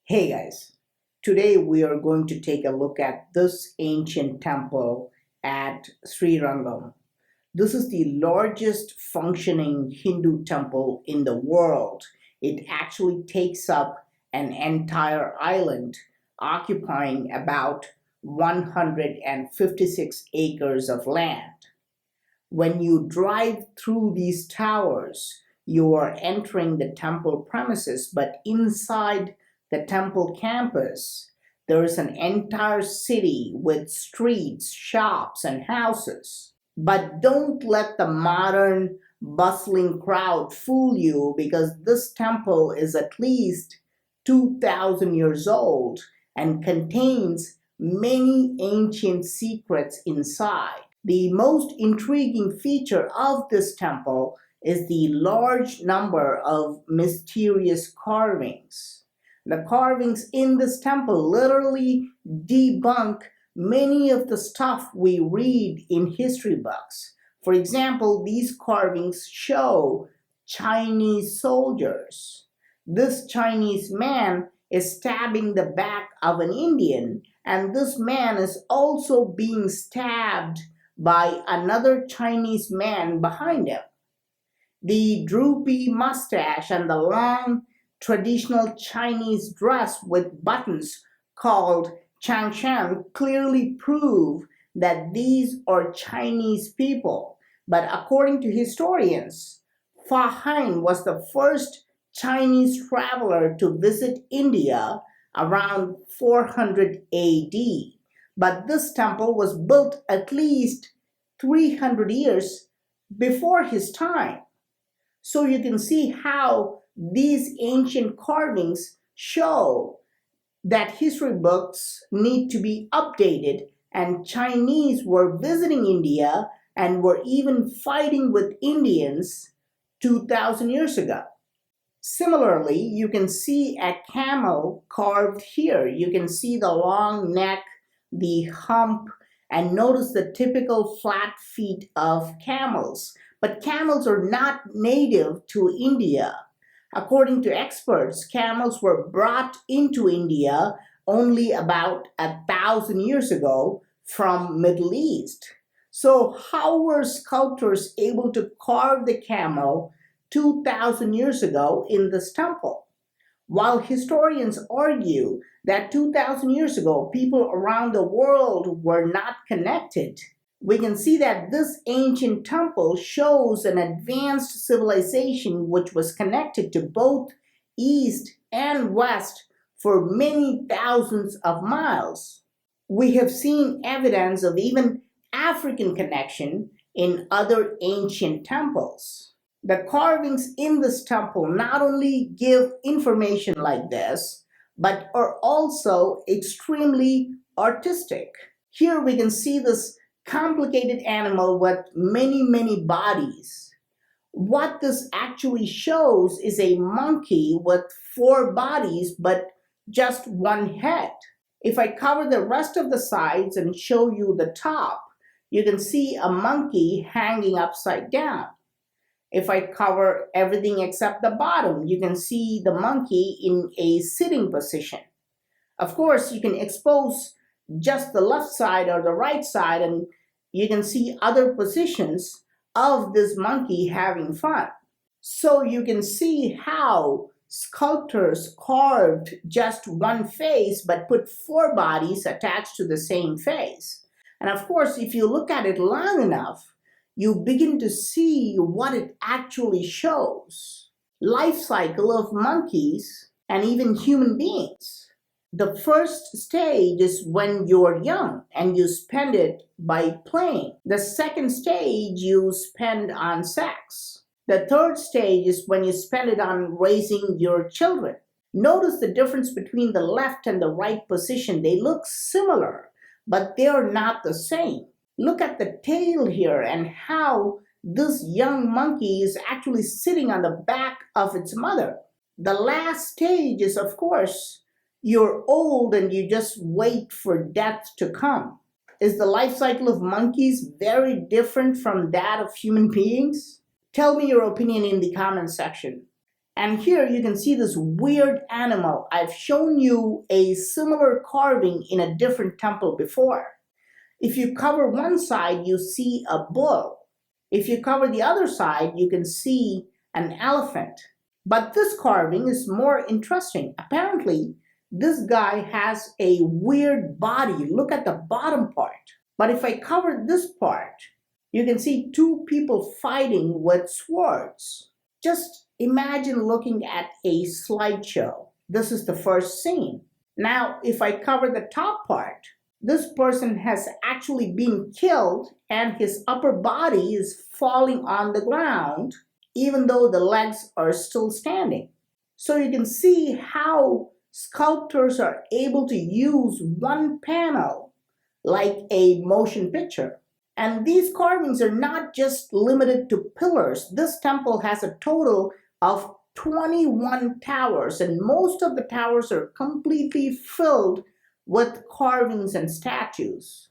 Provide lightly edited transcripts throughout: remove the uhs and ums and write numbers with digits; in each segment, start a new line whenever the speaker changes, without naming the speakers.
Hey guys, today we are going to take a look at this ancient temple at Srirangam. This is the largest functioning Hindu temple in the world. It actually takes up an entire island, occupying about 156 acres of land. When you drive through these towers, you are entering the temple premises, but inside the temple campus, there is an entire city with streets, shops, and houses. But don't let the modern bustling crowd fool you because this temple is at least 2,000 years old and contains many ancient secrets inside. The most intriguing feature of this temple is the large number of mysterious carvings. The carvings in this temple literally debunk many of the stuff we read in history books. For example, these carvings show Chinese soldiers. This Chinese man is stabbing the back of an Indian, and this man is also being stabbed by another Chinese man behind him. The droopy mustache and the long traditional Chinese dress with buttons called Changshan clearly prove that these are Chinese people. But according to historians, Faxian was the first Chinese traveler to visit India around 400 AD. But this temple was built at least 300 years before his time. So you can see how these ancient carvings show that history books need to be updated, and Chinese were visiting India and were even fighting with Indians 2,000 years ago. Similarly, you can see a camel carved here. You can see the long neck, the hump, and notice the typical flat feet of camels. But camels are not native to India. According to experts, camels were brought into India only about 1,000 years ago from Middle East. So how were sculptors able to carve the camel 2,000 years ago in this temple? While historians argue that 2,000 years ago people around the world were not connected, we can see that this ancient temple shows an advanced civilization which was connected to both east and west for many thousands of miles. We have seen evidence of even African connection in other ancient temples. The carvings in this temple not only give information like this, but are also extremely artistic. Here we can see this complicated animal with many bodies. What this actually shows is a monkey with four bodies but just one head. If I cover the rest of the sides and show you the top, you can see a monkey hanging upside down. If I cover everything except the bottom, you can see the monkey in a sitting position. Of course, you can expose just the left side or the right side, and you can see other positions of this monkey having fun. So you can see how sculptors carved just one face but put four bodies attached to the same face. And of course, if you look at it long enough, you begin to see what it actually shows. Life cycle of monkeys and even human beings. The first stage is when you're young and you spend it by playing. The second stage you spend on sex. The third stage is when you spend it on raising your children. Notice the difference between the left and the right position. They look similar, but they are not the same. Look at the tail here and how this young monkey is actually sitting on the back of its mother. The last stage is, of course, you're old and you just wait for death to come. Is the life cycle of monkeys very different from that of human beings? Tell me your opinion in the comment section. And here you can see this weird animal. I've shown you a similar carving in a different temple before. If you cover one side, you see a bull. If you cover the other side, you can see an elephant. But this carving is more interesting. Apparently, this guy has a weird body. Look at the bottom part. But if I cover this part, you can see two people fighting with swords. Just imagine looking at a slideshow. This is the first scene. Now, if I cover the top part, this person has actually been killed and his upper body is falling on the ground, even though the legs are still standing. So you can see how sculptors are able to use one panel like a motion picture. And these carvings are not just limited to pillars. This temple has a total of 21 towers, and most of the towers are completely filled with carvings and statues.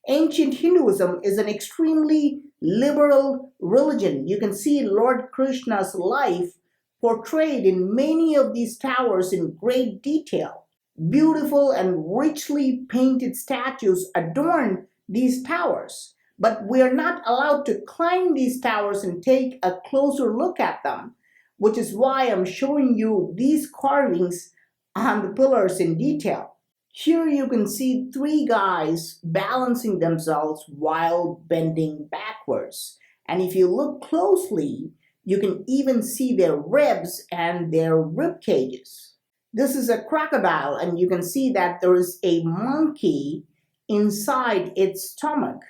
Ancient Hinduism is an extremely liberal religion. You can see Lord Krishna's life portrayed in many of these towers in great detail. Beautiful and richly painted statues adorn these towers, but we are not allowed to climb these towers and take a closer look at them, which is why I'm showing you these carvings on the pillars in detail. Here you can see three guys balancing themselves while bending backwards. And if you look closely, you can even see their ribs and their rib cages. This is a crocodile, and you can see that there is a monkey inside its stomach.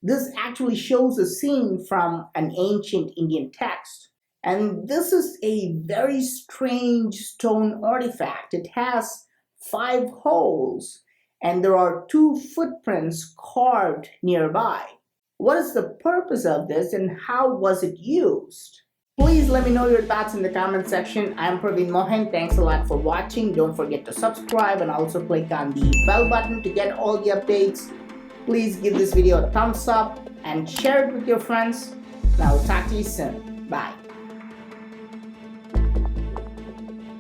This actually shows a scene from an ancient Indian text. And this is a very strange stone artifact. It has 5 holes, and there are 2 footprints carved nearby. What is the purpose of this and how was it used? Please let me know your thoughts in the comment section. I'm Praveen Mohan. Thanks a lot for watching. Don't forget to subscribe and also click on the bell button to get all the updates. Please give this video a thumbs up and share it with your friends. And I'll talk to you soon. Bye.